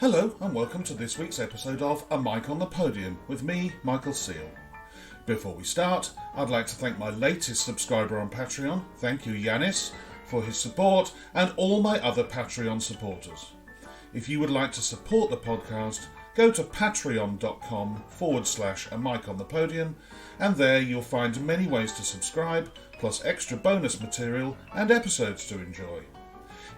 Hello and welcome to this week's episode of A Mic on the Podium with me, Michael Seal. Before we start, I'd like to thank my latest subscriber on Patreon, thank you Yanis, for his support and all my other Patreon supporters. If you would like to support the podcast, go to patreon.com/A Mic on the Podium, and there you'll find many ways to subscribe, plus extra bonus material and episodes to enjoy.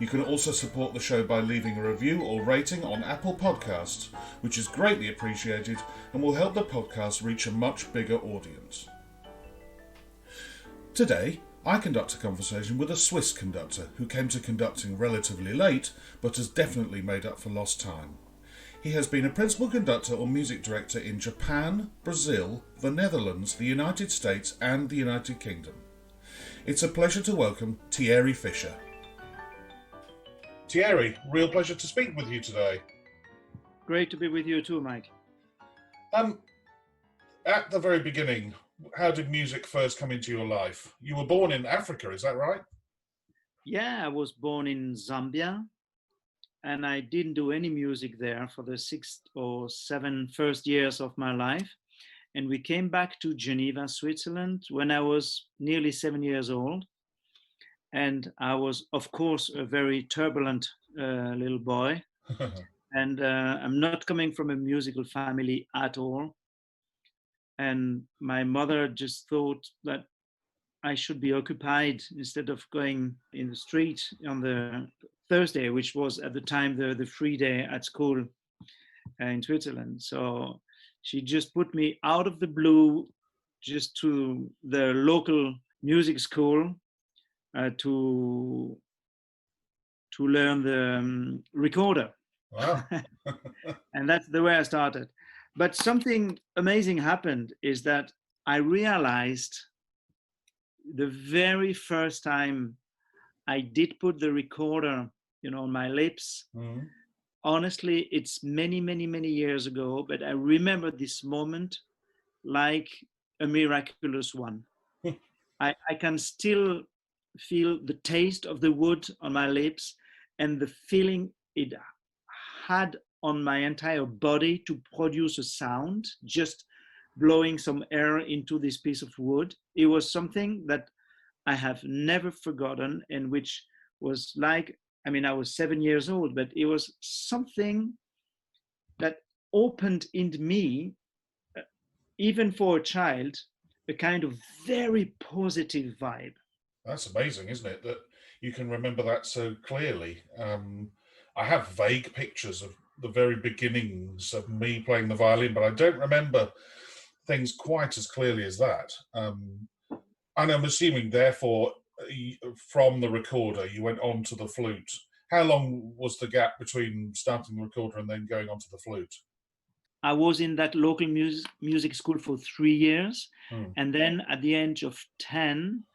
You can also support the show by leaving a review or rating on Apple Podcasts, which is greatly appreciated and will help the podcast reach a much bigger audience. Today, I conduct a conversation with a Swiss conductor who came to conducting relatively late, but has definitely made up for lost time. He has been a principal conductor or music director in Japan, Brazil, the Netherlands, the United States and the United Kingdom. It's a pleasure to welcome Thierry Fischer. Thierry, real pleasure to speak with you today. Great to be with you too, Mike. At the very beginning, how did music first come into your life? You were born in Africa, is that right? Yeah, I was born in Zambia, and I didn't do any music there for the 6 or 7 first years of my life. And we came back to Geneva, Switzerland, when I was nearly 7 years old. And I was, of course, a very turbulent little boy. And I'm not coming from a musical family at all. And my mother just thought that I should be occupied instead of going in the street on the Thursday, which was at the time the free day at school in Switzerland. So she just put me out of the blue just to the local music school to learn the recorder. Wow. And that's the way I started. But something amazing happened is that I realized the very first time I did put the recorder, on my lips. Mm. Honestly, it's many, many, many years ago, but I remember this moment like a miraculous one. I can still feel the taste of the wood on my lips and the feeling it had on my entire body to produce a sound, just blowing some air into this piece of wood. It was something that I have never forgotten, and which was like, I was 7 years old, but it was something that opened in me, even for a child, a kind of very positive vibe. That's amazing, isn't it? That you can remember that so clearly. I have vague pictures of the very beginnings of me playing the violin, but I don't remember things quite as clearly as that. And I'm assuming, therefore, from the recorder, you went on to the flute. How long was the gap between starting the recorder and then going on to the flute? I was in that local music school for 3 years. And then at the age of 10,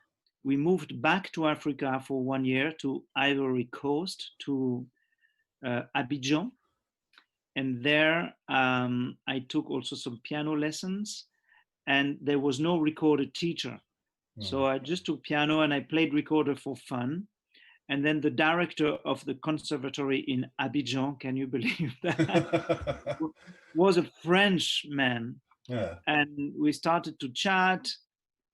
we moved back to Africa for 1 year to Ivory Coast, to Abidjan. And there I took also some piano lessons, and there was no recorded teacher. So I just took piano and I played recorder for fun. And then the director of the conservatory in Abidjan, can you believe that, was a French man. Yeah. And we started to chat,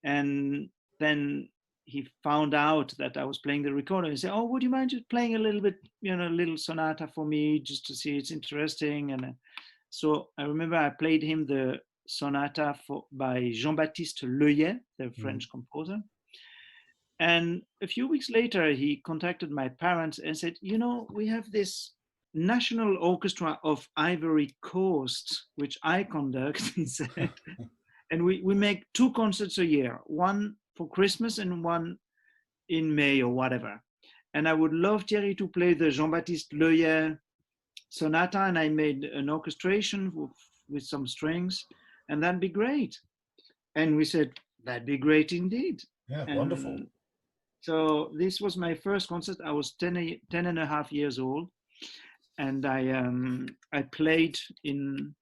and then he found out that I was playing the recorder. He said, "Oh, would you mind just playing a little bit, a little sonata for me, just to see it's interesting?" And so I remember I played him the sonata by Jean-Baptiste Leuillet, the French composer. And a few weeks later, he contacted my parents and said, "We have this National Orchestra of Ivory Coast, which I conduct," he said. "And we make 2 concerts a year, one for Christmas and one in May or whatever. And I would love Thierry to play the Jean-Baptiste Leuillet sonata, and I made an orchestration with some strings, and that'd be great." And we said, "That'd be great indeed." Yeah, And wonderful. so this was my first concert. I was 10 and a half years old, and I played in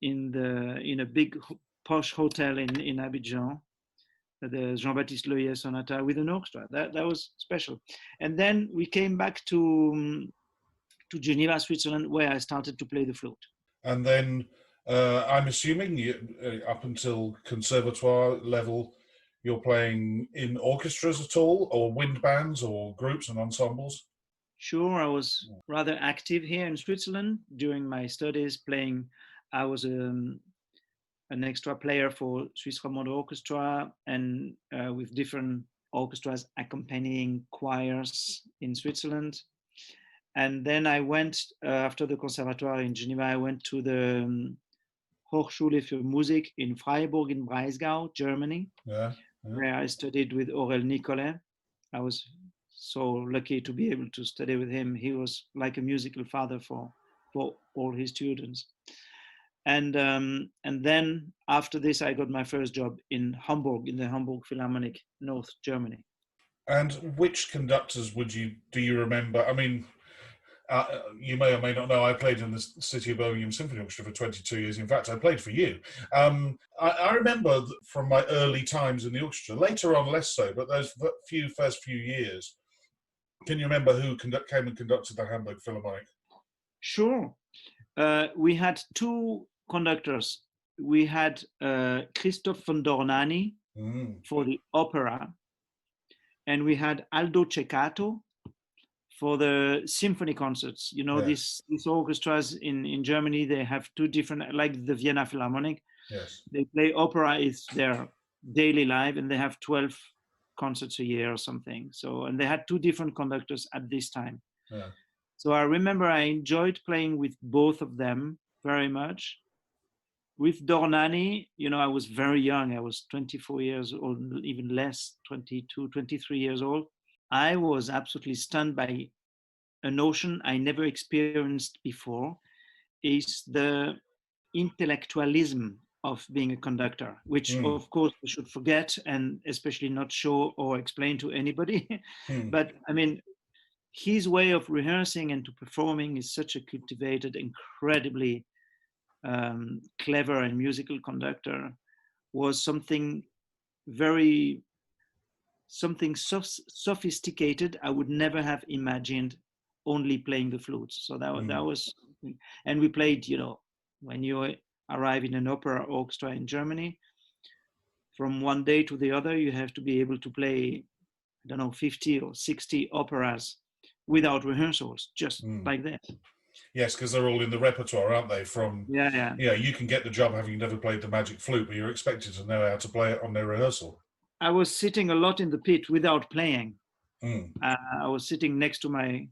a big posh hotel in Abidjan, the Jean-Baptiste Leuillet sonata with an orchestra. That was special. And then we came back to to Geneva, Switzerland, where I started to play the flute. And then I'm assuming you, up until conservatoire level, you're playing in orchestras at all, or wind bands, or groups and ensembles? Sure, I was rather active here in Switzerland during my studies playing. I was an extra player for Swiss Romande Orchestra and with different orchestras accompanying choirs in Switzerland. And then I went, after the Conservatoire in Geneva, I went to the Hochschule für Musik in Freiburg in Breisgau, Germany, where I studied with Aurel Nicolet. I was so lucky to be able to study with him. He was like a musical father for all his students. And then after this, I got my first job in Hamburg, in the Hamburg Philharmonic, North Germany. And which conductors do you remember? I mean, you may or may not know, I played in the City of Birmingham Symphony Orchestra for 22 years. In fact, I played for you. I remember from my early times in the orchestra, later on less so, but those first few years, can you remember who came and conducted the Hamburg Philharmonic? Sure. We had two conductors. We had Christoph von Dornani for the opera, and we had Aldo Ceccato for the symphony concerts. You know, these orchestras in Germany, they have two different, like the Vienna Philharmonic. Yes. They play opera, it's their daily life, and they have 12 concerts a year or something. So, and they had two different conductors at this time. Yeah. So I remember I enjoyed playing with both of them very much. With Dornani, you know, I was very young. I was 24 years old, even less, 22, 23 years old. I was absolutely stunned by a notion I never experienced before, is the intellectualism of being a conductor, which of course we should forget and especially not show or explain to anybody. But I mean, his way of rehearsing and to performing is such a cultivated, incredibly clever and musical conductor, was something sophisticated I would never have imagined only playing the flute. So that was, and we played, you know, when you arrive in an opera orchestra in Germany, from one day to the other, you have to be able to play, I don't know, 50 or 60 operas without rehearsals, just like that. Yes, because they're all in the repertoire, aren't they? Yeah. You can get the job having never played the magic flute, but you're expected to know how to play it on their rehearsal. I was sitting a lot in the pit without playing. I was sitting next to my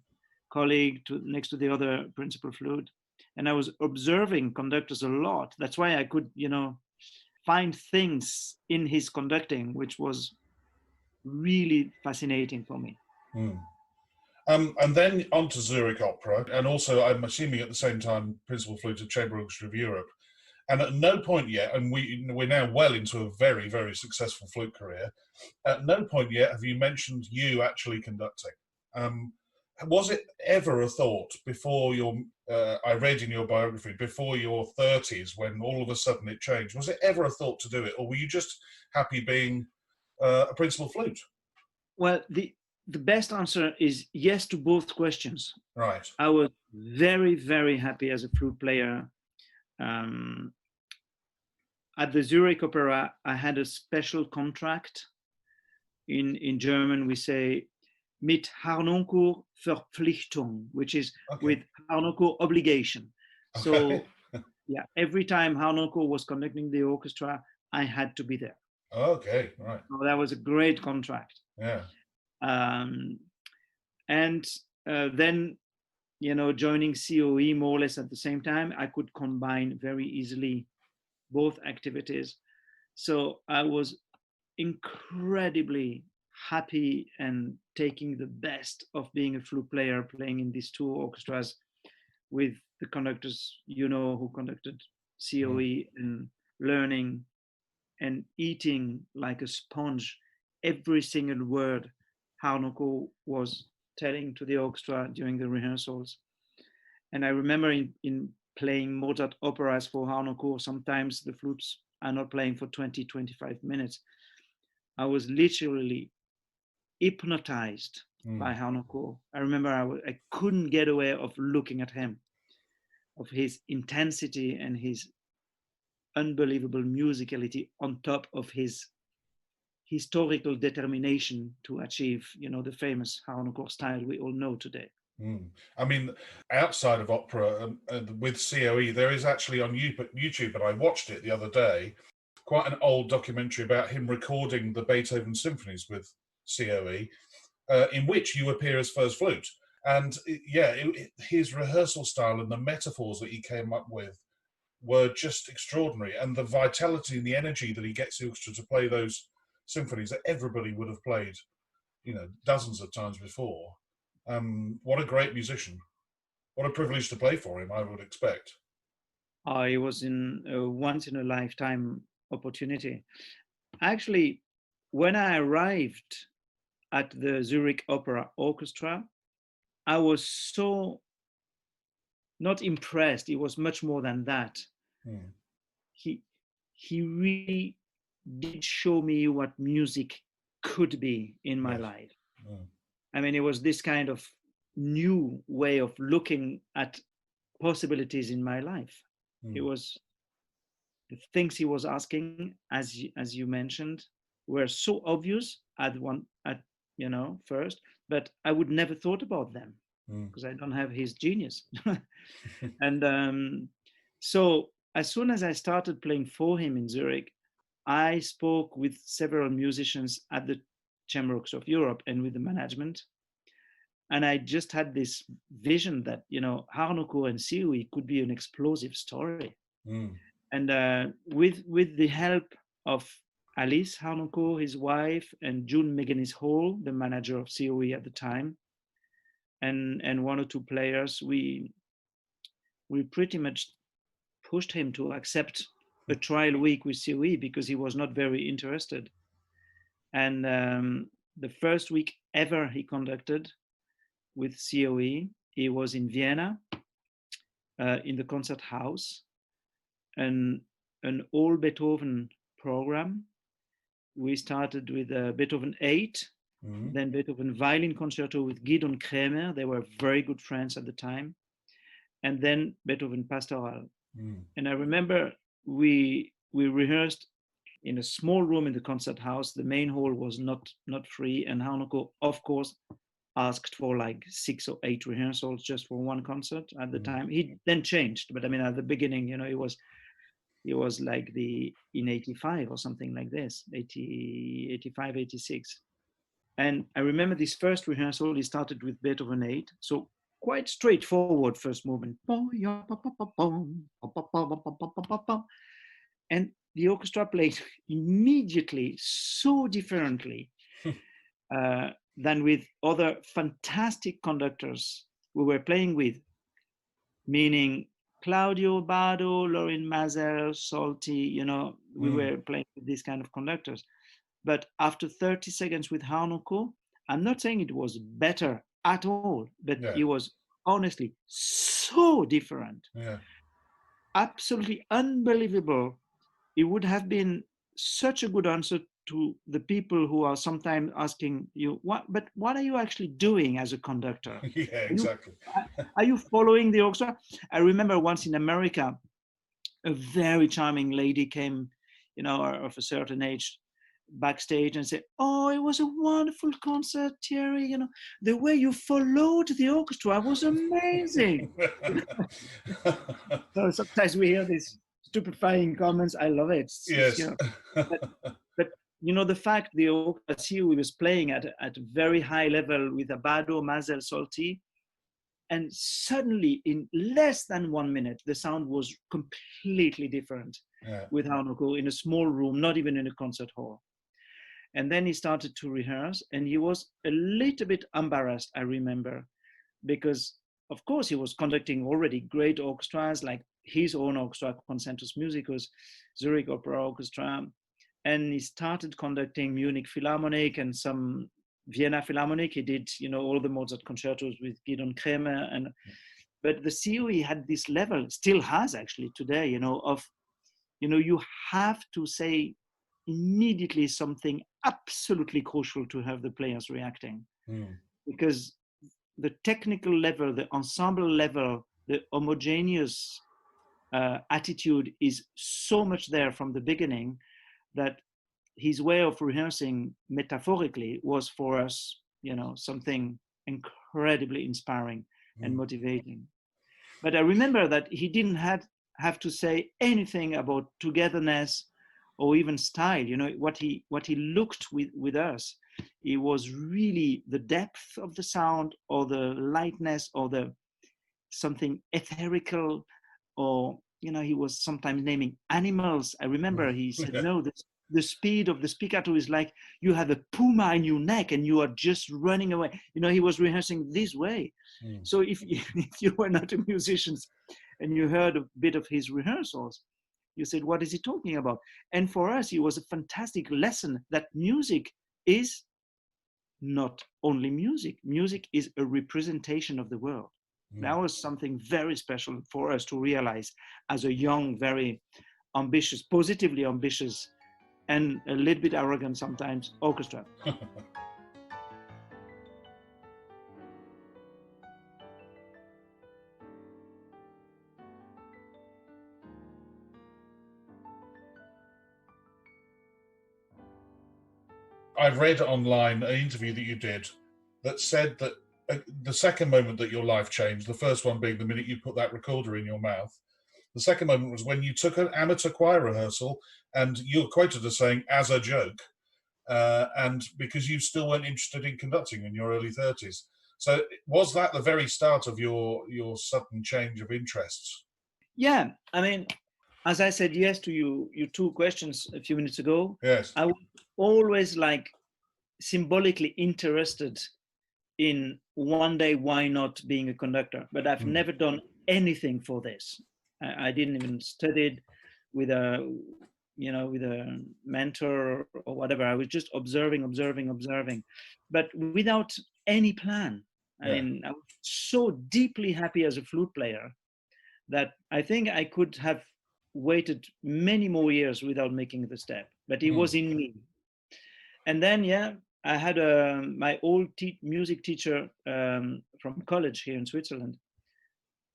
colleague, next to the other principal flute, and I was observing conductors a lot. That's why I could, you know, find things in his conducting, which was really fascinating for me. And then on to Zurich Opera, and also I'm assuming at the same time principal flute of Chamber Orchestra of Europe. And at no point yet, and we're now well into a very, very successful flute career, at no point yet have you mentioned you actually conducting. Was it ever a thought before I read in your biography, before your 30s, when all of a sudden it changed, was it ever a thought to do it? Or were you just happy being a principal flute? Well, the best answer is yes to both questions. Right. I was very, very happy as a flute player. At the Zurich Opera, I had a special contract. In German, we say mit Harnoncourt Verpflichtung, which is with Harnoncourt obligation. So, yeah, every time Harnoncourt was conducting the orchestra, I had to be there. Okay, right. So that was a great contract. Yeah. And then, you know, joining COE more or less at the same time, I could combine very easily both activities. So I was incredibly happy and taking the best of being a flute player, playing in these two orchestras with the conductors, you know, who conducted COE, and learning and eating like a sponge every single word Harnoncourt was telling to the orchestra during the rehearsals. And I remember in playing Mozart operas for Harnoncourt, sometimes the flutes are not playing for 20, 25 minutes. I was literally hypnotized Mm. by Harnoncourt. I remember I couldn't get away of looking at him, of his intensity and his unbelievable musicality on top of his historical determination to achieve, the famous Harnoncourt style we all know today. Mm. I mean, outside of opera, with COE, there is actually on YouTube, and I watched it the other day, quite an old documentary about him recording the Beethoven symphonies with COE, in which you appear as first flute. And his rehearsal style and the metaphors that he came up with were just extraordinary. And the vitality and the energy that he gets the orchestra to play those symphonies that everybody would have played, dozens of times before. What a great musician. What a privilege to play for him, I would expect. It was in a once in a lifetime opportunity. Actually, when I arrived at the Zurich Opera Orchestra, I was so not impressed. It was much more than that. Mm. He really did show me what music could be in my life. Mm. I mean, it was this kind of new way of looking at possibilities in my life. It was the things he was asking, as you mentioned, were so obvious at first, but I would never thought about them because I don't have his genius. And so as soon as I started playing for him in Zurich, I spoke with several musicians at the Chamber Orchestra of Europe and with the management. And I just had this vision that, Harnoncourt and COE could be an explosive story. And with the help of Alice Harnoncourt, his wife, and June McGuinness Hall, the manager of COE at the time, and one or two players, we pretty much pushed him to accept a trial week with COE because he was not very interested. And the first week ever he conducted with COE, he was in Vienna in the concert house, an all Beethoven program. We started with Beethoven 8, then Beethoven Violin Concerto with Guidon Kremer. They were very good friends at the time. And then Beethoven Pastoral. And I remember we rehearsed in a small room in the concert house. The main hall was not free, and Harnoncourt, of course, asked for like 6 or 8 rehearsals just for one concert at the time. He then changed, but I mean, at the beginning, it was like in 85 or something like this, 80, 85, 86. And I remember this first rehearsal, he started with Beethoven 8. So quite straightforward first movement. And the orchestra played immediately so differently than with other fantastic conductors we were playing with, meaning Claudio Bado, Lorin Maazel, Solti, we were playing with these kind of conductors. But after 30 seconds with Harnoncourt, I'm not saying it was better at all, but it was honestly so different. Yeah. Absolutely unbelievable. It would have been such a good answer to the people who are sometimes asking you, what are you actually doing as a conductor? Yeah, exactly. Are you following the orchestra? I remember once in America, a very charming lady came, of a certain age, backstage and said, "Oh, it was a wonderful concert, Thierry. The way you followed the orchestra was amazing." So sometimes we hear these stupefying comments. I love it. Yes. But the fact the orchestra was playing at a very high level with Abado, Maazel, Solti, and suddenly in less than 1 minute, the sound was completely different with Harnoncourt in a small room, not even in a concert hall. And then he started to rehearse, and he was a little bit embarrassed, I remember, because of course he was conducting already great orchestras like his own orchestra, Concentus Musicus, Zurich Opera Orchestra, and he started conducting Munich Philharmonic and some Vienna Philharmonic. He did, all the Mozart concertos with Guidon Kremer, but the COE had this level, still has actually today, of, you have to say immediately something absolutely crucial to have the players reacting, because the technical level, the ensemble level, the homogeneous attitude is so much there from the beginning that his way of rehearsing metaphorically was for us, something incredibly inspiring and motivating. But I remember that he didn't have to say anything about togetherness or even style. What he looked with us, it was really the depth of the sound, or the lightness, or the something etherical, or he was sometimes naming animals. I remember he said, no, the speed of the spiccato is like you have a puma in your neck and you are just running away. He was rehearsing this way. So if you were not a musician and you heard a bit of his rehearsals, you said, what is he talking about? And for us, it was a fantastic lesson that music is not only music. Music is a representation of the world. That was something very special for us to realize as a young, very ambitious, positively ambitious, and a little bit arrogant sometimes orchestra. I've read online an interview that you did that said that the second moment that your life changed, the first one being the minute you put that recorder in your mouth, the second moment was when you took an amateur choir rehearsal, and you're quoted as saying, as a joke, and because you still weren't interested in conducting in your early 30s. So was that the very start of your sudden change of interests? Yeah, I mean, as I said yes to your two questions a few minutes ago, yes, I was always like symbolically interested in one day, why not being a conductor? But I've never done anything for this. I didn't even study with a mentor or whatever. I was just observing, but without any plan. I mean, I was so deeply happy as a flute player that I think I could have waited many more years without making the step, but it was in me. And then, I had my old music teacher from college here in Switzerland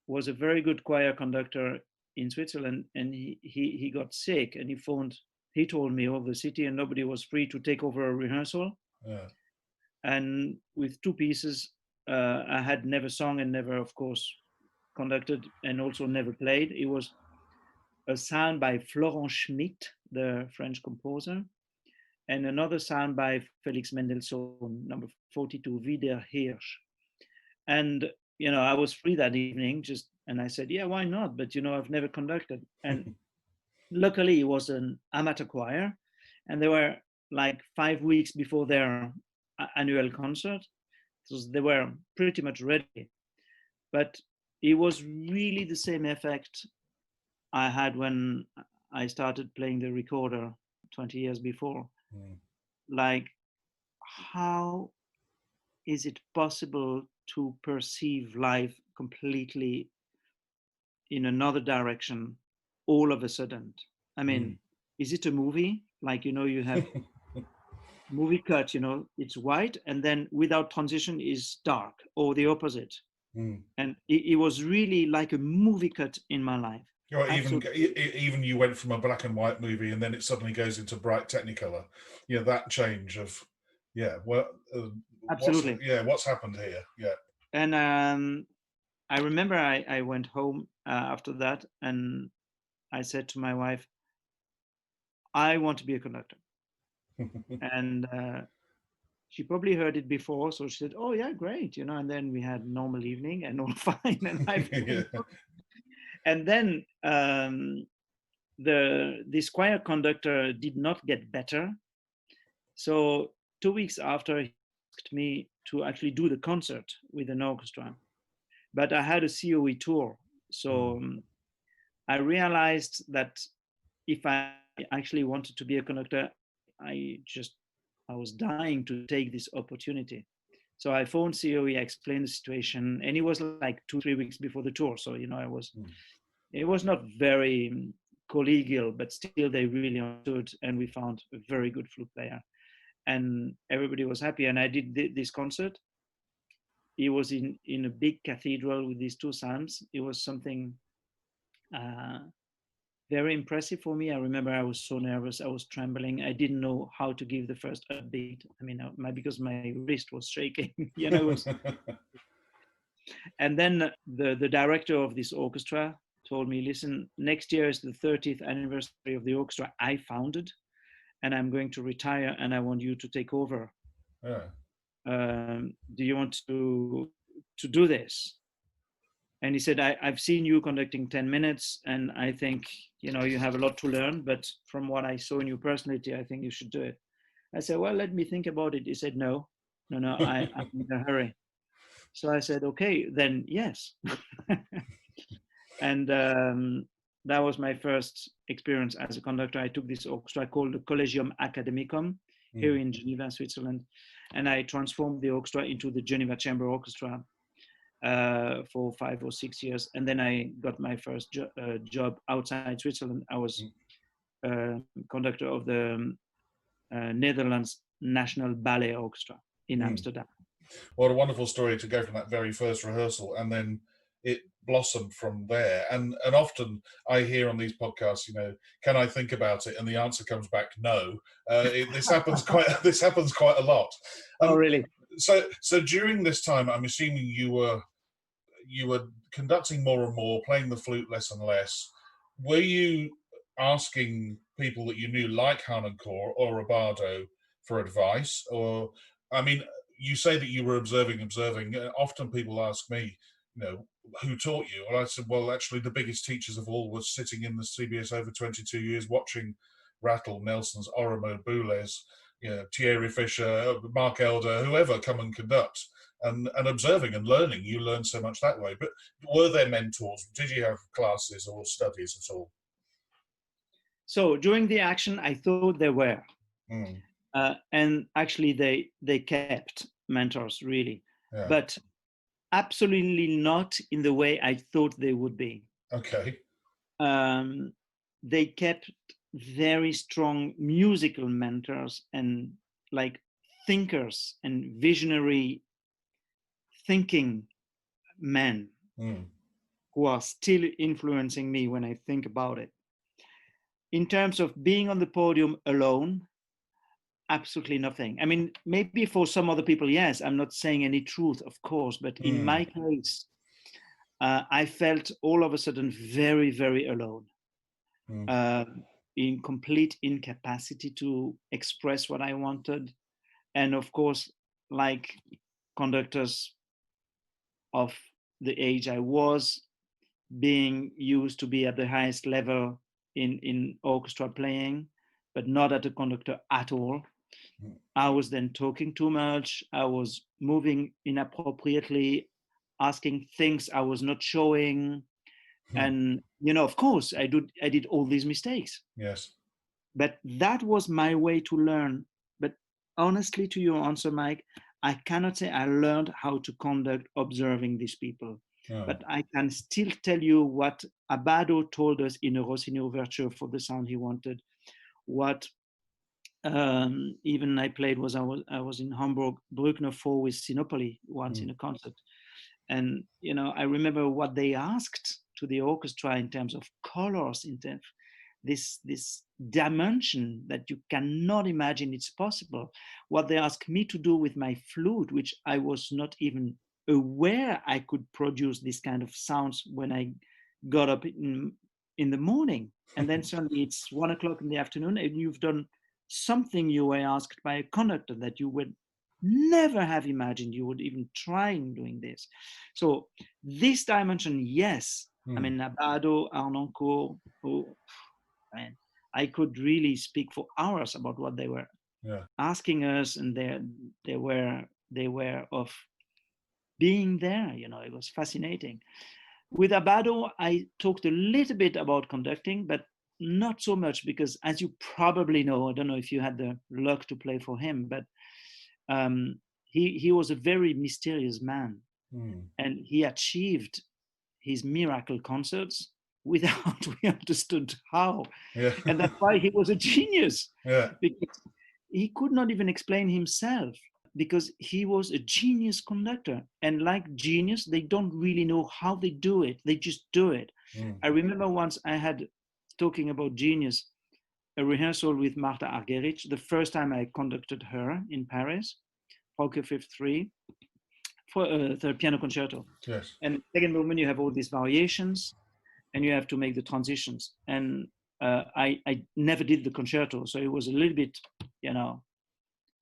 was a very good choir conductor in Switzerland, and he got sick, and he told me of the city, and nobody was free to take over a rehearsal. And with two pieces, I had never sung and never, of course, conducted, and also never played. It was a sound by Florent Schmitt, the French composer, and another sound by Felix Mendelssohn, number 42, Wie der Hirsch. And, I was free that evening, and I said, yeah, why not? But, I've never conducted. And luckily it was an amateur choir, and they were like 5 weeks before their annual concert. So they were pretty much ready. But it was really the same effect I had when I started playing the recorder 20 years before. Like, how is it possible to perceive life completely in another direction all of a sudden? I mean, is it a movie? Like, you have movie cut, it's white, and then without transition is dark, or the opposite. And it was really like a movie cut in my life. Even you went from a black and white movie and then it suddenly goes into bright technicolor. That change of absolutely. What's happened here? And I remember I went home after that, and I said to my wife, I want to be a conductor. And she probably heard it before, so she said, oh yeah, great, and then we had normal evening and all fine, and and then this choir conductor did not get better. So 2 weeks after, he asked me to actually do the concert with an orchestra, but I had a COE tour. So I realized that if I actually wanted to be a conductor, I was dying to take this opportunity. So I phoned COE, I explained the situation, and it was like 2-3 weeks before the tour. So, it was not very collegial, but still they really understood, and we found a very good flute player. and everybody was happy. And I did this concert. It was in a big cathedral with these two psalms. It was something very impressive for me. I remember I was so nervous. I was trembling. I didn't know how to give the first upbeat. I mean, because my wrist was shaking, you know. And then the director of this orchestra told me, listen, next year is the 30th anniversary of the orchestra I founded, and I'm going to retire, and I want you to take over. Yeah. Do you want to do this? And he said, I've seen you conducting 10 minutes, and I think, you know, you have a lot to learn, but from what I saw in your personality, I think you should do it. I said, well, let me think about it. He said, no, I'm in a hurry. So I said, okay, then yes. And that was my first experience as a conductor. I took this orchestra called the Collegium Academicum here in Geneva, Switzerland, and I transformed the orchestra into the Geneva Chamber Orchestra for 5 or 6 years. And then I got my first job outside Switzerland. I was conductor of the Netherlands National Ballet Orchestra in Amsterdam. What a wonderful story to go from that very first rehearsal, and then it blossomed from there. And often I hear on these podcasts, you know, can I think about it? And the answer comes back no. This happens quite a lot. Oh, really? So during this time, I'm assuming you were conducting more and more, playing the flute less and less. Were you asking people that you knew, like Harnoncourt or Rabado, for advice? Or, I mean, you say that you were observing. Often people ask me, you know, who taught you? And I said, well, actually, the biggest teachers of all was sitting in the CBS over 22 years, watching Rattle, Nelson's, Oromo, Boulez, you know, Thierry Fischer, Mark Elder, whoever come and conduct, and observing and learning. You learn so much that way. But were there mentors? Did you have classes or studies at all? So during the action, I thought there were. And actually they kept mentors, really, but absolutely not in the way I thought they would be. Okay. They kept very strong musical mentors and like thinkers and visionary thinking men who are still influencing me when I think about it. In terms of being on the podium alone, absolutely nothing. I mean, maybe for some other people, yes, I'm not saying any truth, of course, but in my case, I felt all of a sudden very, very alone, in complete incapacity to express what I wanted. And of course, like conductors of the age I was, being used to be at the highest level in orchestra playing, but not as a conductor at all. I was then talking too much. I was moving inappropriately, asking things I was not showing. And, you know, of course, I did all these mistakes. Yes. But that was my way to learn. But honestly, to your answer, Mike, I cannot say I learned how to conduct observing these people. But I can still tell you what Abbado told us in a Rossini overture for the sound he wanted. What even I played was I was in Hamburg, Bruckner 4 with Sinopoli once in a concert. And, you know, I remember what they asked to the orchestra in terms of colors, in terms this dimension that you cannot imagine it's possible. What they asked me to do with my flute, which I was not even aware I could produce this kind of sounds when I got up in the morning. And then suddenly it's 1 o'clock in the afternoon and you've done something you were asked by a conductor that you would never have imagined you would even try doing this. So this dimension, yes. I mean, Abbado, Harnoncourt, I could really speak for hours about what they were asking us, and they were of being there. You know, it was fascinating. With Abbado, I talked a little bit about conducting, but not so much because, as you probably know, I don't know if you had the luck to play for him, but he was a very mysterious man, and he achieved his miracle concerts without we understood how. And that's why he was a genius. Because he could not even explain himself because he was a genius conductor. And like genius, they don't really know how they do it. They just do it. I remember once I had, talking about genius, a rehearsal with Martha Argerich, the first time I conducted her in Paris, Pauke Fifth 3, for the piano concerto. Yes. And second movement, you have all these variations and you have to make the transitions. And I never did the concerto, so it was a little bit,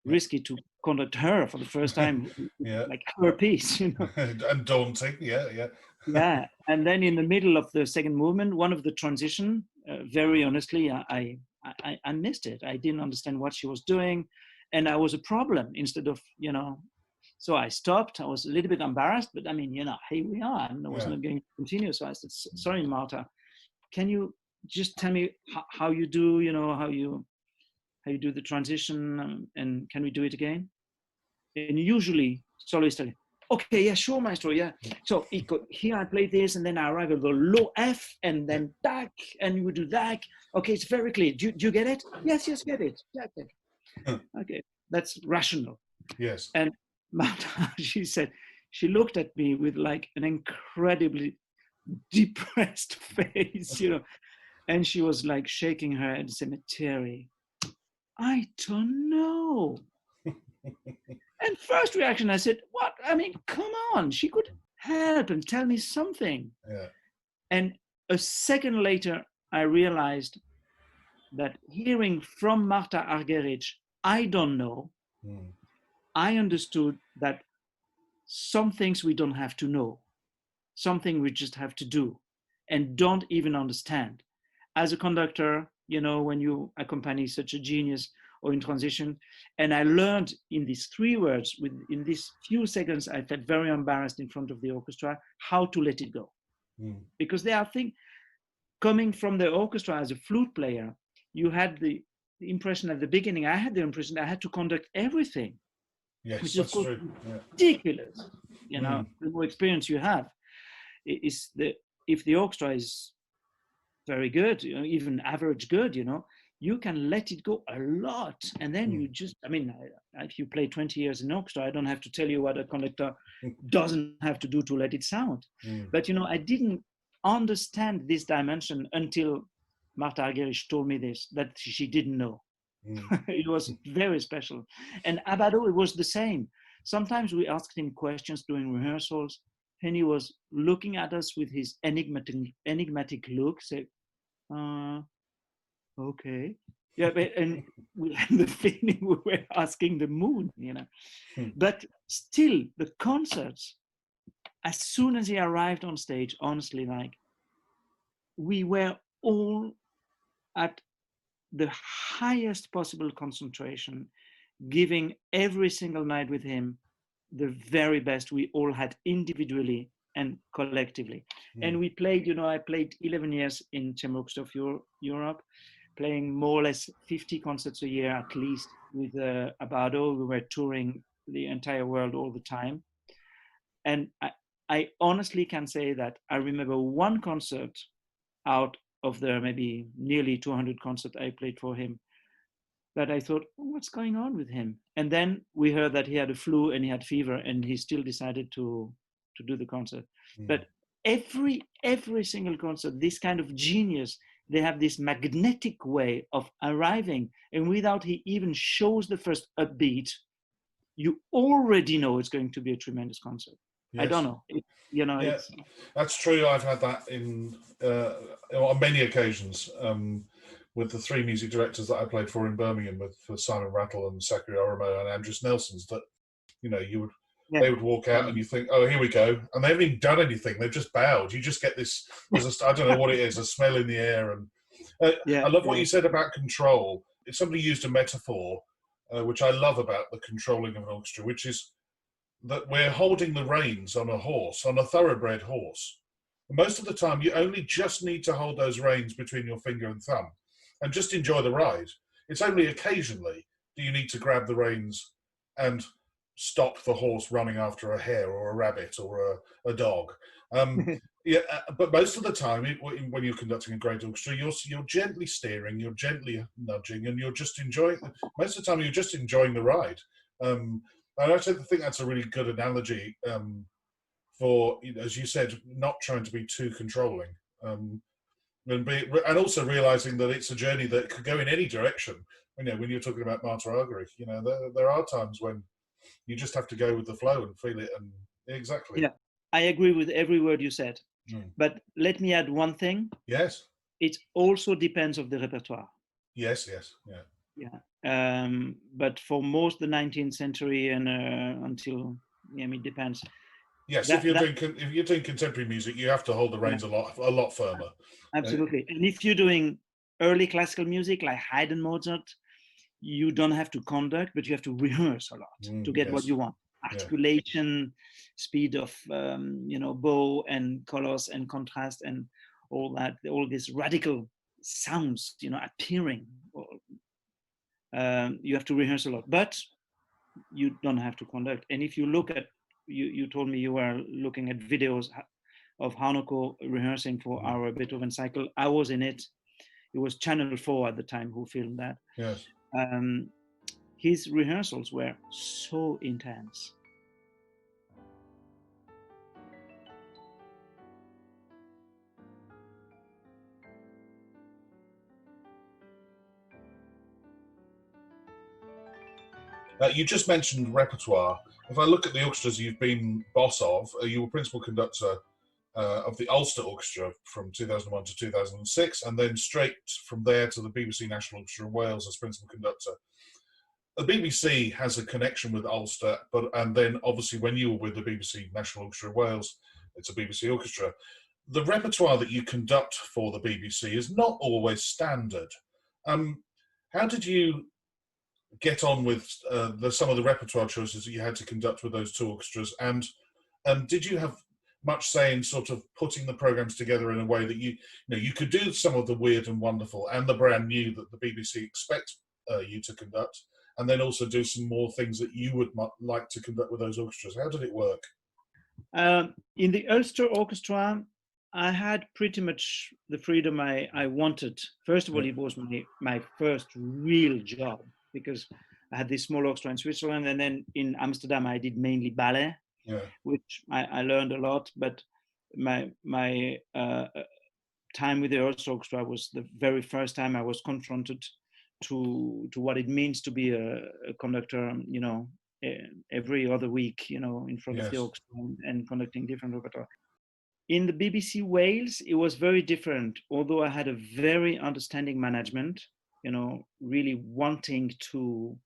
risky to conduct her for the first time, like her piece, And daunting, yeah. Yeah, and then in the middle of the second movement, one of the transition, very honestly, I missed it. I didn't understand what she was doing, and I was a problem instead of, So I stopped. I was a little bit embarrassed, but I mean, here we are, and I was not going to continue. So I said, "Sorry, Martha, can you just tell me how you do, how you do the transition, and can we do it again?" And usually soloists tell, "Okay, yeah, sure, maestro, yeah." So here I play this, and then I arrive at the low F, and then tac, and you do that. Okay, it's very clear. Do you get it? Yes, get it. Yeah, okay, that's rational. Yes. And Martha, she looked at me with like an incredibly depressed face, and she was like shaking her head and saying, "Thierry, I don't know." And first reaction, I said, "What? I mean, come on, she could help and tell me something." Yeah. And a second later, I realized that hearing from Martha Argerich, "I don't know," I understood that some things we don't have to know, something we just have to do and don't even understand. As a conductor, when you accompany such a genius or in transition, and I learned in these 3 words, in these few seconds, I felt very embarrassed in front of the orchestra, how to let it go. Because there are things coming from the orchestra as a flute player, you had the impression at the beginning, I had the impression I had to conduct everything. Yes, which is of course ridiculous. The more experience you have, is if the orchestra is very good, even average good, you can let it go a lot, and then you just, if you play 20 years in orchestra, I don't have to tell you what a conductor doesn't have to do to let it sound. But I didn't understand this dimension until Martha Argerich told me this, that she didn't know. It was very special. And Abado, it was the same. Sometimes we asked him questions during rehearsals, and he was looking at us with his enigmatic look, say, "Okay." Yeah, and we had the feeling we were asking the moon, But still, the concerts, as soon as he arrived on stage, honestly, we were all at the highest possible concentration, giving every single night with him the very best we all had individually and collectively. And we played, I played 11 years in Chamber Orchestra of Europe, playing more or less 50 concerts a year at least with Abado. We were touring the entire world all the time. And I honestly can say that I remember one concert out of the maybe nearly 200 concerts I played for him, that I thought, what's going on with him? And then we heard that he had a flu and he had fever, and he still decided to do the concert. But every single concert, this kind of genius, they have this magnetic way of arriving, and without he even shows the first upbeat, you already know it's going to be a tremendous concert. Yes. I don't know. That's true. I've had that on many occasions with the 3 music directors that I played for in Birmingham, for Simon Rattle and Sakari Oromo and Andrews Nelsons, that they would walk out and you think, oh, here we go, and they haven't even done anything. They've just bowed. You just get this. I don't know what it is, a smell in the air. And I love what you said about control. If somebody used a metaphor, which I love about the controlling of an orchestra, which is that we're holding the reins on a horse, on a thoroughbred horse. Most of the time, you only just need to hold those reins between your finger and thumb and just enjoy the ride. It's only occasionally do you need to grab the reins and stop the horse running after a hare or a rabbit or a dog. Yeah, but most of the time, when you're conducting a great orchestra, you're gently steering, you're gently nudging, and you're just enjoying. Most of the time, you're just enjoying the ride. And I actually think that's a really good analogy for, as you said, not trying to be too controlling, and also realizing that it's a journey that could go in any direction. When you're talking about Martha Argerich, there are times when you just have to go with the flow and feel it. And exactly. Yeah, I agree with every word you said. But let me add one thing. Yes. It also depends of the repertoire. Yes, yeah. Yeah. But for most the 19th century and until, it depends. Yes, if you're doing contemporary music, you have to hold the reins a lot firmer. Absolutely. And if you're doing early classical music like Haydn, Mozart, you don't have to conduct, but you have to rehearse a lot to get what you want. Articulation, speed of bow and colors and contrast and all that, all these radical sounds, appearing. You have to rehearse a lot, but you don't have to conduct. And if you look at, you told me you were looking at videos of Harnoncourt rehearsing for our Beethoven cycle. I was in it. It was Channel 4 at the time who filmed that. Yes. His rehearsals were so intense. You just mentioned repertoire. If I look at the orchestras you've been boss of, you were principal conductor of the Ulster Orchestra from 2001 to 2006, and then straight from there to the BBC National Orchestra in Wales as principal conductor. The BBC has a connection with Ulster, and then obviously when you were with the BBC National Orchestra in Wales, it's a BBC orchestra. The repertoire that you conduct for the BBC is not always standard. How did you get on with some of the repertoire choices that you had to conduct with those two orchestras, and did you have much say in sort of putting the programs together in a way that you could do some of the weird and wonderful and the brand new that the BBC expect you to conduct, and then also do some more things that you would like to conduct with those orchestras? How did it work? In the Ulster Orchestra, I had pretty much the freedom I wanted. First of all, it was my first real job, because I had this small orchestra in Switzerland, and then in Amsterdam I did mainly ballet, which I learned a lot. But my time with the Ulster Orchestra was the very first time I was confronted to what it means to be a conductor, every other week, in front of the orchestra and conducting different repertoire. In the BBC Wales, it was very different, although I had a very understanding management, really wanting to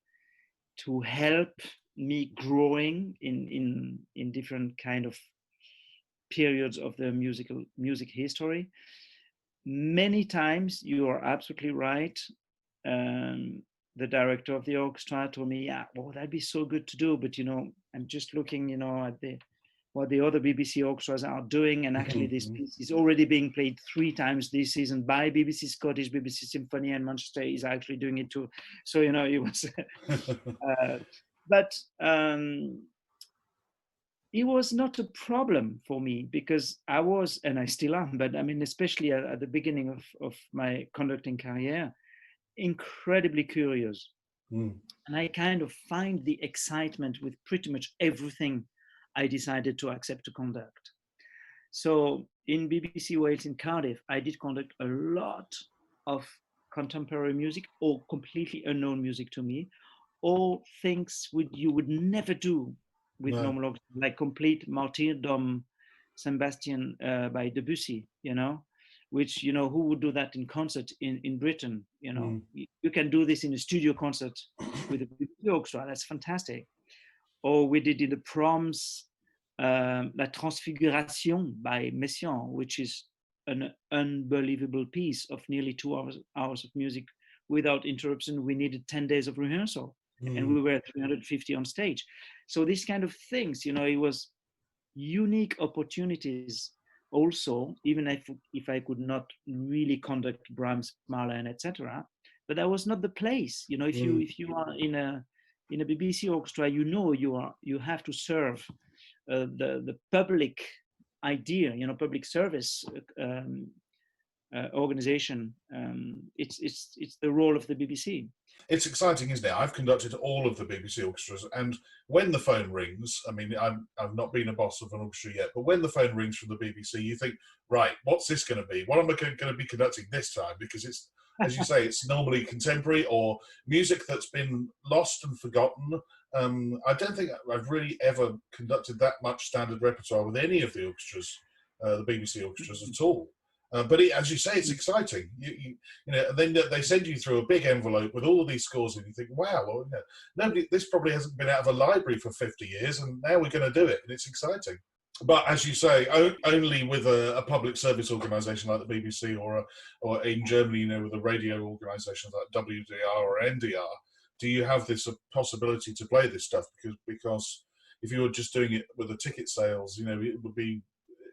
help me growing in different kind of periods of the music history. Many times, you are absolutely right. The director of the orchestra told me, that'd be so good to do, but I'm just looking, at what the other BBC orchestras are doing, and actually this piece is already being played 3 times this season by BBC Scottish, BBC Symphony, and Manchester is actually doing it too. So it was, but it was not a problem for me, because I was, and I still am, but I mean, especially at the beginning of my conducting career, incredibly curious. And I kind of find the excitement with pretty much everything I decided to accept to conduct. So in BBC Wales in Cardiff, I did conduct a lot of contemporary music, or completely unknown music to me, or things you would never do with normal orchestra, like complete martyrdom Sebastian by Debussy, which, who would do that in concert in Britain? You can do this in a studio concert with a orchestra. That's fantastic. Or we did in the Proms, La Transfiguration by Messiaen, which is an unbelievable piece of nearly 2 hours of music without interruption. We needed 10 days of rehearsal, and we were 350 on stage. So these kind of things, it was unique opportunities also, even if I could not really conduct Brahms, Mahler, and etc. But that was not the place. If you are in a in a BBC orchestra, you have to serve the public idea, public service organization. It's the role of the BBC. It's exciting, isn't it? I've conducted all of the BBC orchestras, and when the phone rings, I mean, I've not been a boss of an orchestra yet, but when the phone rings from the BBC, you think, right, what's this going to be? What am I going to be conducting this time? Because it's, as you say, it's normally contemporary or music that's been lost and forgotten. I don't think I've really ever conducted that much standard repertoire with any of the orchestras, the BBC orchestras at all. But as you say, it's exciting. You know, and then they send you through a big envelope with all of these scores, and you think, wow, well, you know, nobody, this probably hasn't been out of a library for 50 years, and now we're going to do it, and it's exciting. But as you say, only with a public service organisation like the BBC, or in Germany, you know, with a radio organisations like WDR or NDR, do you have this possibility to play this stuff? Because if you were just doing it with the ticket sales, you know, it would be,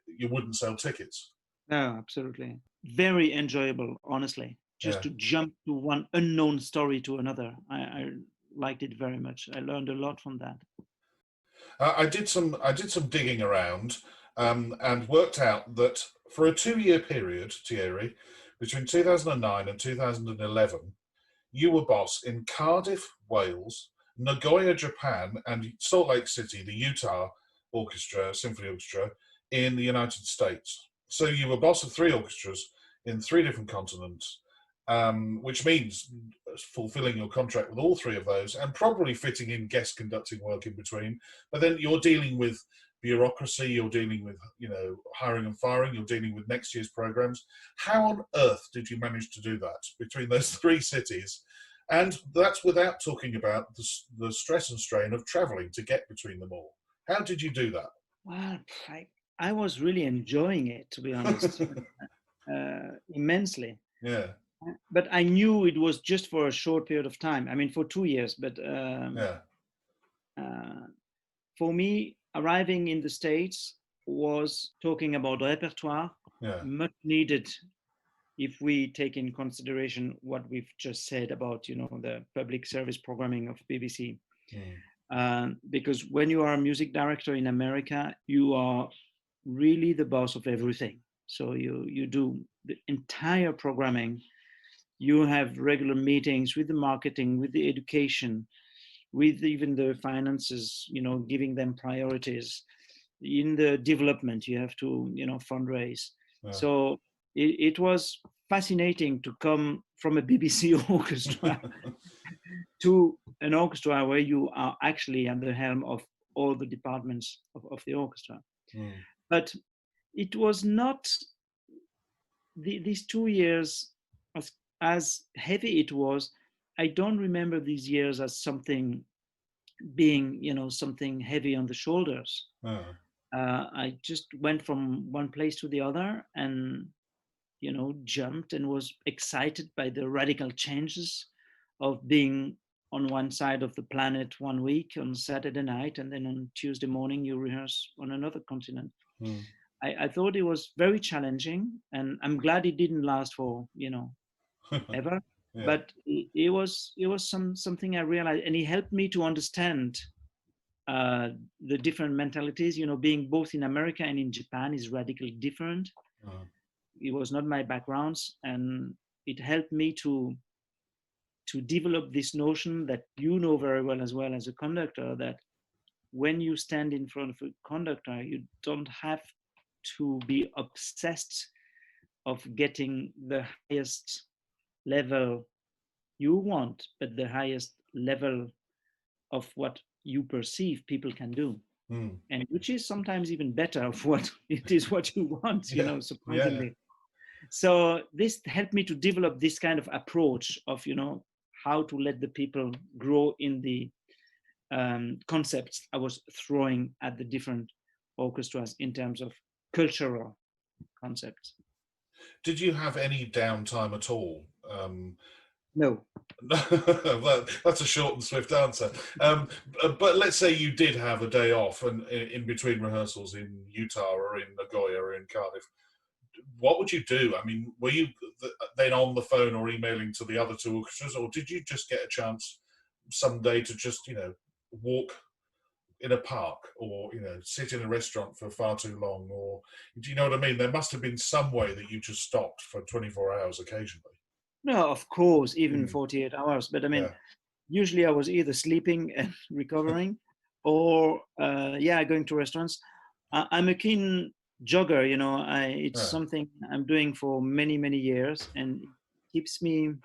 you wouldn't sell tickets. No, absolutely. Very enjoyable, honestly. Just to jump to one unknown story to another. I liked it very much. I learned a lot from that. I did some digging around and worked out that for a 2-year period, Thierry, between 2009 and 2011, you were boss in Cardiff, Wales, Nagoya, Japan, and Salt Lake City, the Utah Symphony Orchestra in the United States. So you were boss of 3 orchestras in 3 different continents, which means fulfilling your contract with all 3 of those and probably fitting in guest conducting work in between. But then you're dealing with bureaucracy, you're dealing with, you know, hiring and firing, you're dealing with next year's programs. How on earth did you manage to do that between those 3 cities? And that's without talking about the stress and strain of traveling to get between them all. How did you do that? Well, I was really enjoying it, to be honest, immensely. Yeah. But I knew it was just for a short period of time. I mean, for 2 years. But for me, arriving in the States was talking about repertoire, much needed if we take in consideration what we've just said about, you know, the public service programming of BBC. Because when you are a music director in America, you are really the boss of everything. So you do the entire programming. You have regular meetings with the marketing, with the education, with even the finances, you know, giving them priorities. In the development, you have to, you know, fundraise. So it was fascinating to come from a BBC orchestra to an orchestra where you are actually at the helm of all the departments of the orchestra. But it was not these 2 years, as heavy it was. I don't remember these years as something being, you know, something heavy on the shoulders. I just went from one place to the other and, you know, jumped and was excited by the radical changes of being on one side of the planet one week on Saturday night, and then on Tuesday morning you rehearse on another continent. I thought it was very challenging, and I'm glad it didn't last for, you know, ever. But it was something I realized, and it helped me to understand the different mentalities. You know, being both in America and in Japan is radically different. It was not my backgrounds, and it helped me to develop this notion that you know very well as a conductor, that when you stand in front of a conductor, you don't have to be obsessed of getting the highest level you want, but the highest level of what you perceive people can do. And which is sometimes even better of what it is what you want, you know, surprisingly. So this helped me to develop this kind of approach of, you know, how to let the people grow in the concepts I was throwing at the different orchestras in terms of cultural concepts. Did you have any downtime at all? No. That's a short and swift answer. But let's say you did have a day off and in between rehearsals in Utah or in Nagoya or in Cardiff. What would you do? I mean, were you then on the phone or emailing to the other 2 orchestras, or did you just get a chance someday to just, walk in a park, or sit in a restaurant for far too long, or do you know what I mean? There must have been some way that you just stopped for 24 hours occasionally. No, of course, even 48 hours. But I mean, Yeah. usually I was either sleeping and recovering, or going to restaurants. I'm a keen jogger. It's Yeah. something I'm doing for many, many years, and it keeps me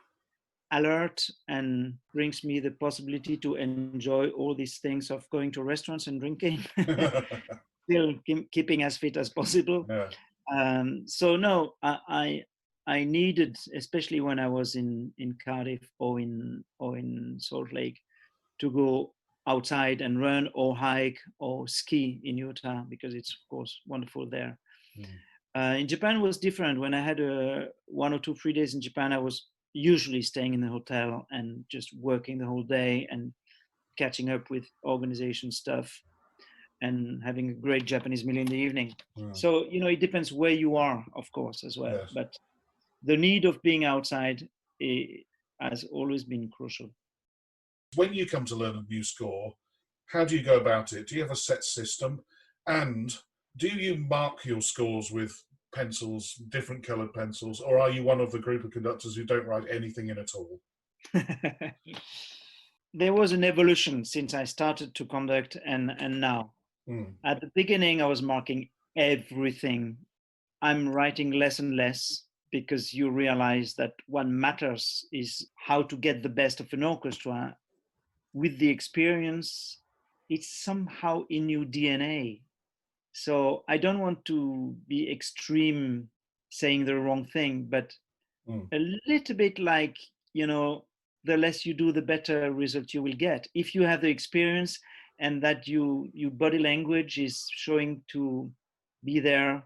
alert and brings me the possibility to enjoy all these things of going to restaurants and drinking, still keeping as fit as possible. Yeah. So no, I needed, especially when I was in Cardiff or in Salt Lake, to go outside and run or hike or ski in Utah, because it's of course wonderful there. In Japan it was different. When I had 1 or 2 free days in Japan, I was usually staying in the hotel and just working the whole day and catching up with organization stuff and having a great Japanese meal in the evening. So, it depends where you are, of course, as well. Yes. But the need of being outside has always been crucial. When you come to learn a new score, how do you go about it? Do you have a set system? And do you mark your scores with pencils, different coloured pencils, or are you one of the group of conductors who don't write anything in at all? There was an evolution since I started to conduct and now. At the beginning, I was marking everything. I'm writing less and less, because you realize that what matters is how to get the best of an orchestra. With the experience, it's somehow in your DNA. So I don't want to be extreme saying the wrong thing, but a little bit like, the less you do, the better result you will get. If you have the experience and that your body language is showing to be there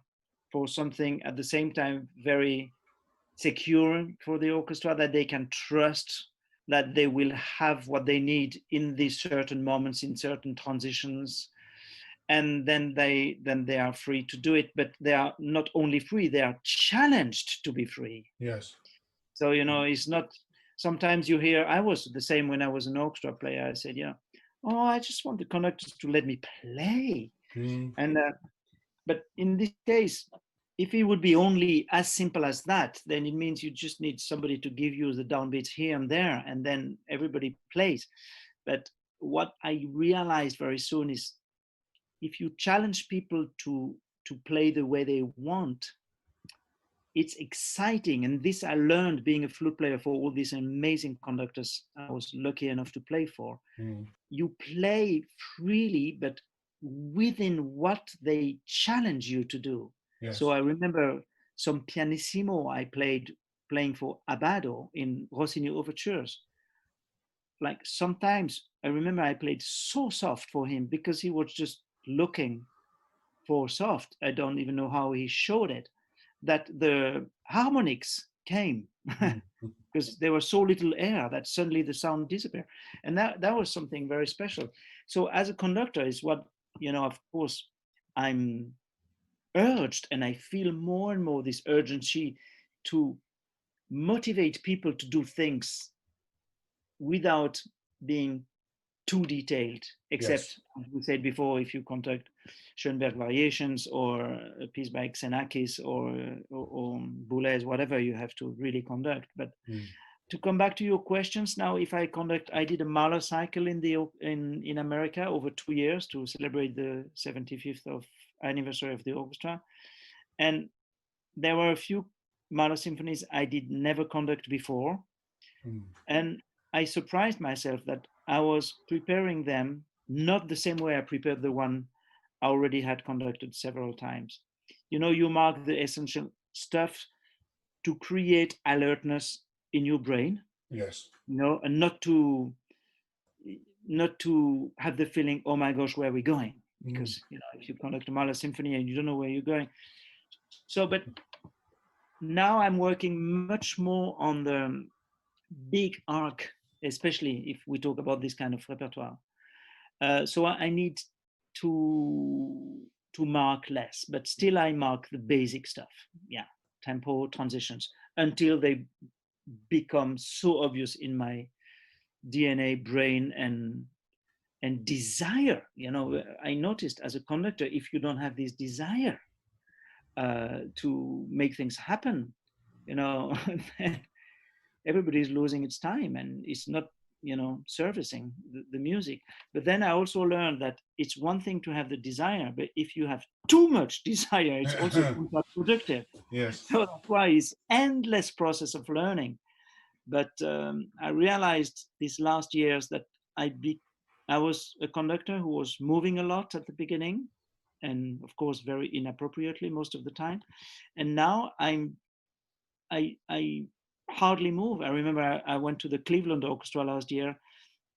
for something at the same time very secure for the orchestra, that they can trust that they will have what they need in these certain moments, in certain transitions, and then they are free to do it. But they are not only free, they are challenged to be free. Yes. So it's not, sometimes you hear, I was the same when I was an orchestra player. I said, oh, I just want the conductors to let me play. And but in this case, if it would be only as simple as that, then it means you just need somebody to give you the downbeats here and there, and then everybody plays. But what I realized very soon is, if you challenge people to play the way they want, it's exciting. And this I learned being a flute player for all these amazing conductors I was lucky enough to play for. You play freely, but within what they challenge you to do. Yes. So I remember some pianissimo I playing for Abbado in Rossini overtures. Like sometimes I remember I played so soft for him because he was just looking for soft. I don't even know how he showed it, that the harmonics came because there was so little air that suddenly the sound disappeared. And that was something very special. So as a conductor is what, of course, I'm urged, and I feel more and more this urgency to motivate people to do things without being too detailed, except, as we said before, if you conduct Schoenberg variations or a piece by Xenakis or Boulez, whatever you have to really conduct. But to come back to your questions now, if I did a Mahler cycle in America over 2 years to celebrate the 75th anniversary of the orchestra. And there were a few Mahler symphonies I did never conduct before. And I surprised myself that I was preparing them not the same way I prepared the one I already had conducted several times. You mark the essential stuff to create alertness in your brain. Yes. And not to have the feeling, oh my gosh, where are we going? Because if you conduct a Mahler symphony and you don't know where you're going. So, but now I'm working much more on the big arc, especially if we talk about this kind of repertoire. So I need to mark less, but still I mark the basic stuff. Yeah, tempo, transitions, until they become so obvious in my DNA, brain, and desire. You know, I noticed as a conductor, if you don't have this desire to make things happen, you know, then everybody's losing its time and it's not, you know, servicing the music. But then I also learned that it's one thing to have the desire, but if you have too much desire, it's also counterproductive. Yes. So that's why it's endless process of learning. But I realized these last years that I was a conductor who was moving a lot at the beginning, and of course very inappropriately most of the time. And now I hardly move. I remember I went to the Cleveland Orchestra last year,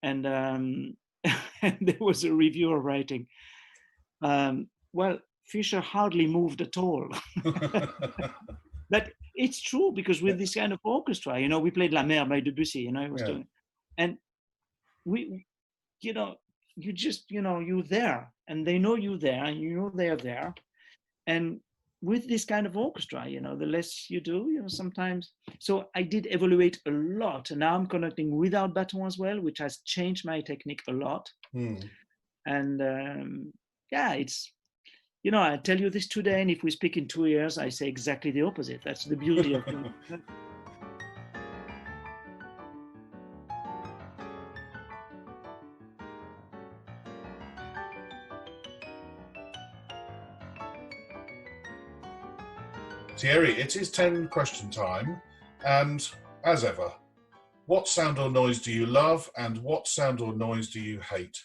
and, and there was a reviewer writing, well, Fischer hardly moved at all. But it's true, because with this kind of orchestra, you know, we played La Mer by Debussy, you know, it was doing, and we, you know, you just, you know, you're there, and they know you're there, and you know they're there. And with this kind of orchestra, you know, the less you do, you know, sometimes. So I did evaluate a lot, and now I'm conducting without baton as well, which has changed my technique a lot. And yeah, it's, you know, I tell you this today, and if we speak in 2 years, I say exactly the opposite. That's the beauty of it. Thierry, it is 10 question time, and as ever, what sound or noise do you love, and what sound or noise do you hate?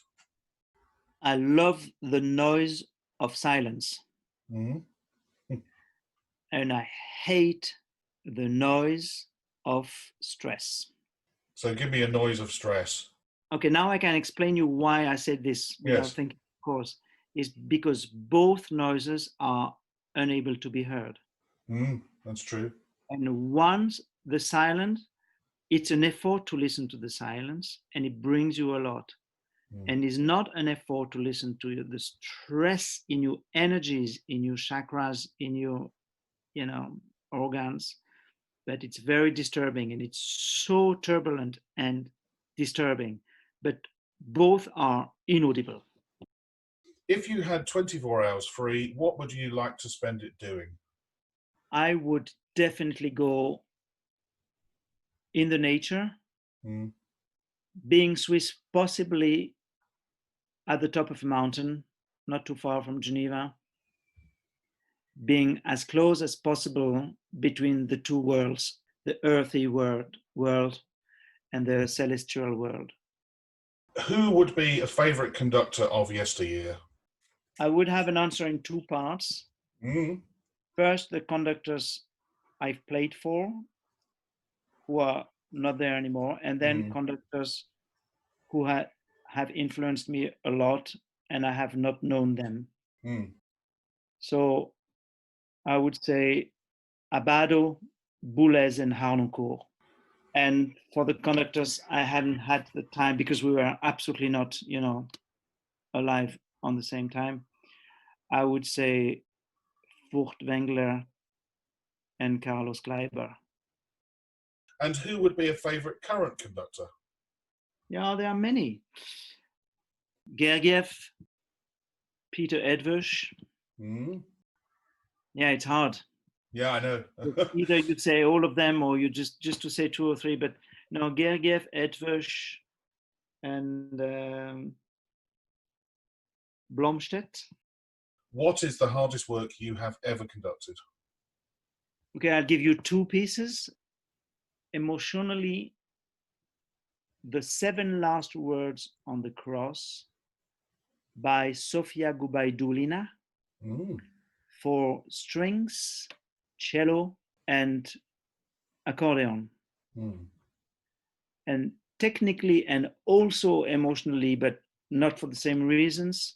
I love the noise of silence. And I hate the noise of stress. So give me a noise of stress. Okay, now I can explain you why I said this without thinking, of course, is because both noises are unable to be heard. That's true. And once the silence, it's an effort to listen to the silence, and it brings you a lot. And it's not an effort to listen to the stress in your energies, in your chakras, in your, you know, organs, but it's very disturbing, and it's so turbulent and disturbing, but both are inaudible. If you had 24 hours free, what would you like to spend it doing? I would definitely go in the nature, being Swiss, possibly at the top of a mountain, not too far from Geneva, being as close as possible between the two worlds, the earthy world and the celestial world. Who would be a favorite conductor of yesteryear? I would have an answer in two parts. First, the conductors I've played for, who are not there anymore, and then conductors who have influenced me a lot, and I have not known them. So I would say Abado, Boulez, and Harnoncourt. And for the conductors, I hadn't had the time, because we were absolutely not, you know, alive on the same time. I would say Furtwängler and Carlos Kleiber. And who would be a favorite current conductor? Yeah, there are many. Gergiev, Peter Edwish. Yeah, it's hard. Yeah, I know. Either you say all of them, or you just to say 2 or 3. But no, Gergiev, Edwish, and Blomstedt. What is the hardest work you have ever conducted? Okay, I'll give you 2 pieces. Emotionally, the 7 last words on the cross by Sofia Gubaidulina for strings, cello, and accordion. And technically and also emotionally, but not for the same reasons,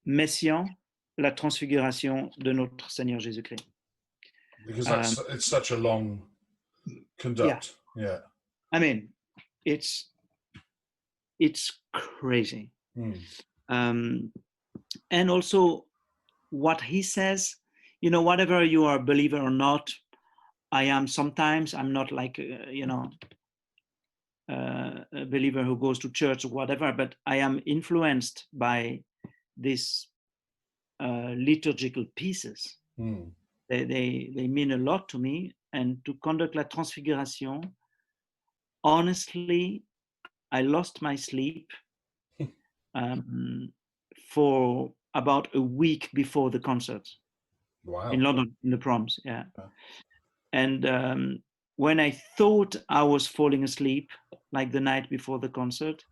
Messiaen, la transfiguration de notre Seigneur Jésus-Christ. Because it's such a long conduct. Yeah. I mean, it's crazy. And also what he says, you know, whatever you are a believer or not, I am sometimes, I'm not like, you know, a believer who goes to church or whatever, but I am influenced by these liturgical pieces. Mm. They mean a lot to me. And to conduct La Transfiguration, honestly, I lost my sleep for about a week before the concert Wow. in London, in the Proms. Yeah. And when I thought I was falling asleep, like the night before the concert,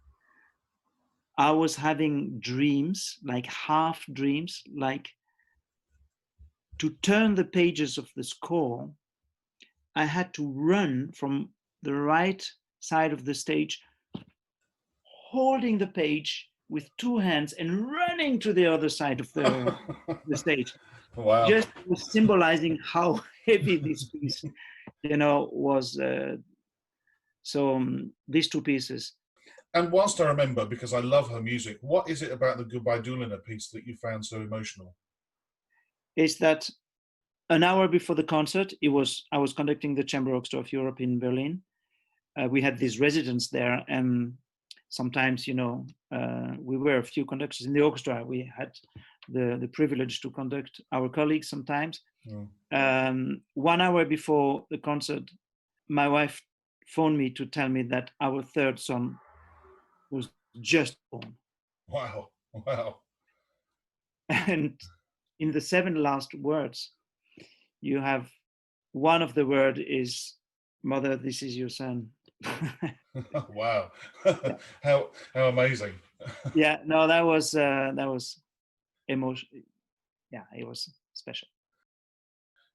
I was having dreams, like half dreams, like to turn the pages of the score, I had to run from the right side of the stage, holding the page with two hands and running to the other side of the stage. Wow. Just symbolizing how heavy this piece, was. These two pieces. And whilst I remember, because I love her music, what is it about the Goodbye Dueling piece that you found so emotional? Is that an hour before the concert, I was conducting the Chamber Orchestra of Europe in Berlin. We had these residents there, and sometimes, we were a few conductors in the orchestra. We had the privilege to conduct our colleagues sometimes. 1 hour before the concert, my wife phoned me to tell me that our third son was just born. Wow. Wow. And in the 7 last words, you have one of the word is, "Mother, this is your son." Wow. How amazing. Yeah, no, that was emotion. Yeah, it was special.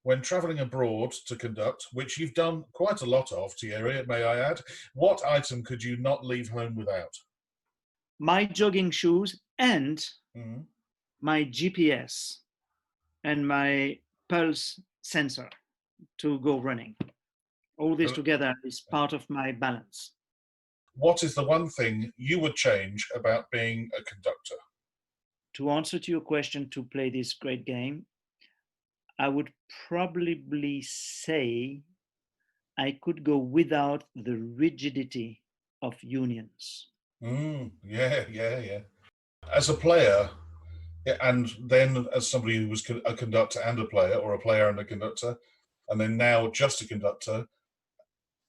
When travelling abroad to conduct, which you've done quite a lot of, Thierry, may I add, what item could you not leave home without? My jogging shoes and Mm. my GPS and my pulse sensor to go running. All this together is part of my balance. What is the one thing you would change about being a conductor? To answer to your question, to play this great game, I would probably say I could go without the rigidity of unions. Yeah. As a player, and then as somebody who was a conductor and a player, or a player and a conductor, and then now just a conductor,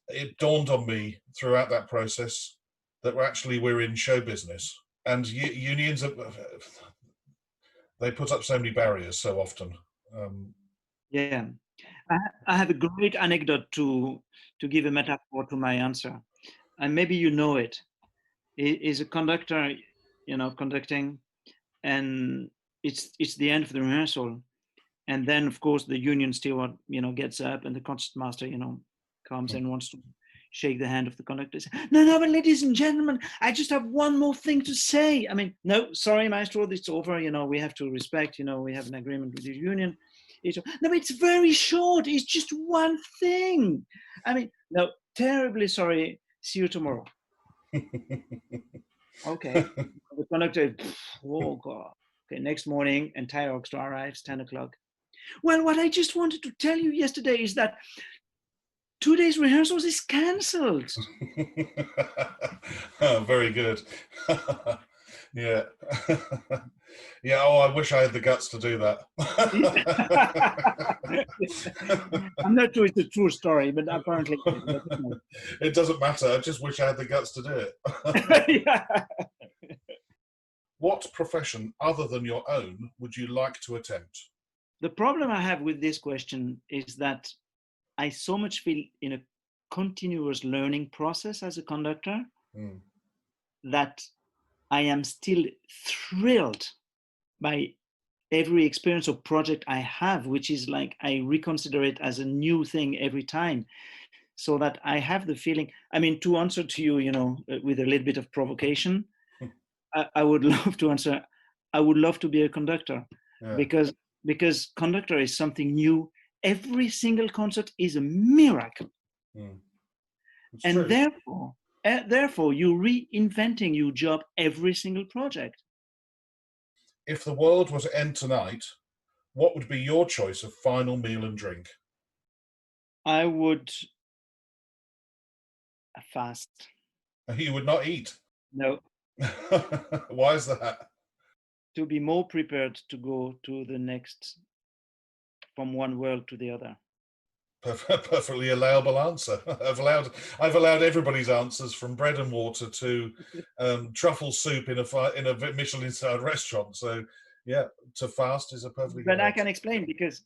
it dawned on me throughout that process that we're in show business, and unions they put up so many barriers so often. Yeah, I have a great anecdote to give a metaphor to my answer, and maybe you know it. Is a conductor, conducting, and it's the end of the rehearsal, and then of course the union steward, gets up, and the concertmaster, comes and wants to shake the hand of the conductor. No, but ladies and gentlemen, I just have one more thing to say. I mean, no, sorry, maestro, it's over. We have to respect. We have an agreement with the union. No, it's very short. It's just one thing. I mean, no, terribly sorry. See you tomorrow. Okay. The conductor, oh God. Okay, next morning, entire orchestra arrives, 10 o'clock. Well, what I just wanted to tell you yesterday is that 2 days rehearsals is cancelled. Oh, very good. Yeah. Yeah, oh, I wish I had the guts to do that. I'm not sure it's a true story, but apparently it doesn't matter. I just wish I had the guts to do it. Yeah. What profession other than your own would you like to attempt? The problem I have with this question is that I so much feel in a continuous learning process as a conductor that I am still thrilled by every experience or project I have, which is like I reconsider it as a new thing every time. So that I have the feeling, I mean, to answer to you, with a little bit of provocation, I would love to answer, I would love to be a conductor. Yeah. Because conductor is something new. Every single concert is a miracle. And therefore you're reinventing your job every single project. If the world were to end tonight, what would be your choice of final meal and drink? I would fast. You would not eat? No. Why is that? To be more prepared to go to the next, from one world to the other. Perfectly allowable answer. I've allowed everybody's answers, from bread and water to truffle soup in a Michelin-starred restaurant. So yeah, to fast is a perfectly good But I answer. can explain, because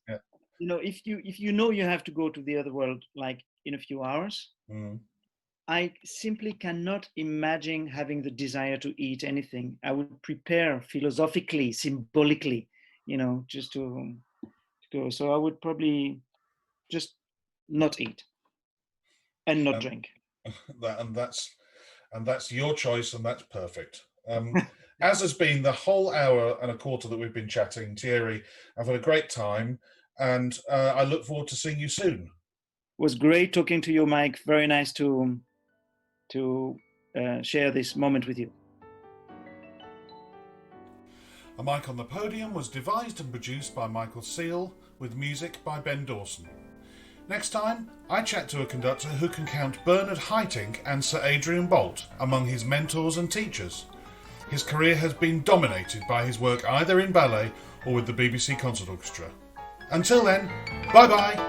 if you know you have to go to the other world like in a few hours, I simply cannot imagine having the desire to eat anything. I would prepare philosophically, symbolically, just to go. So I would probably just not eat and not drink. That's your choice, and that's perfect. As has been the whole hour and a quarter that we've been chatting, Thierry, I've had a great time, and I look forward to seeing you soon. It was great talking to you, Mike. Very nice to share this moment with you. A Mic on the Podium was devised and produced by Michael Seal, with music by Ben Dawson. Next time, I chat to a conductor who can count Bernard Haitink and Sir Adrian Boult among his mentors and teachers. His career has been dominated by his work either in ballet or with the BBC Concert Orchestra. Until then, bye-bye!